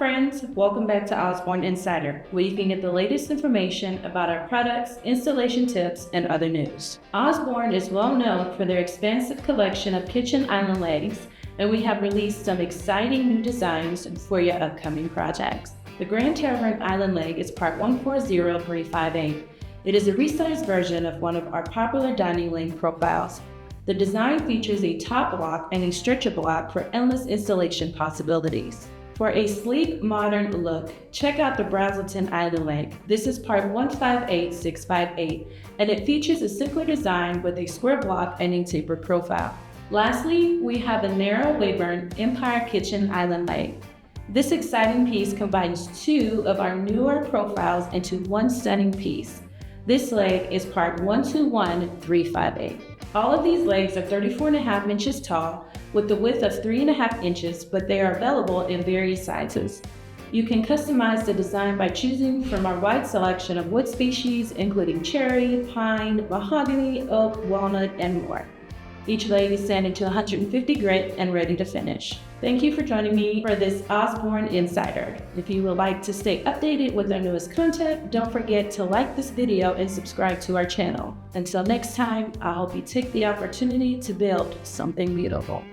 friends, welcome back to Osborne Insider, where you can get the latest information about our products, installation tips, and other news. Osborne is well known for their expansive collection of kitchen island legs, and we have released some exciting new designs for your upcoming projects. The Grand Tavern Island Leg is part 140358. It is a resized version of one of our popular dining leg profiles. The design features a top block and a stretcher block for endless installation possibilities. For a sleek, modern look, check out the Brazelton Island Leg. This is part 158658, and it features a simpler design with a square block and a tapered profile. Lastly, we have a narrow Weyburn Empire Kitchen Island Leg. This exciting piece combines two of our newer profiles into one stunning piece. This leg is part 121358. All of these legs are 34.5 inches tall with the width of 3.5 inches, but they are available in various sizes. You can customize the design by choosing from our wide selection of wood species, including cherry, pine, mahogany, oak, walnut, and more. Each leg is sanded to 150 grit and ready to finish. Thank you for joining me for this Osborne Insider. If you would like to stay updated with our newest content, don't forget to like this video and subscribe to our channel. Until next time, I hope you take the opportunity to build something beautiful.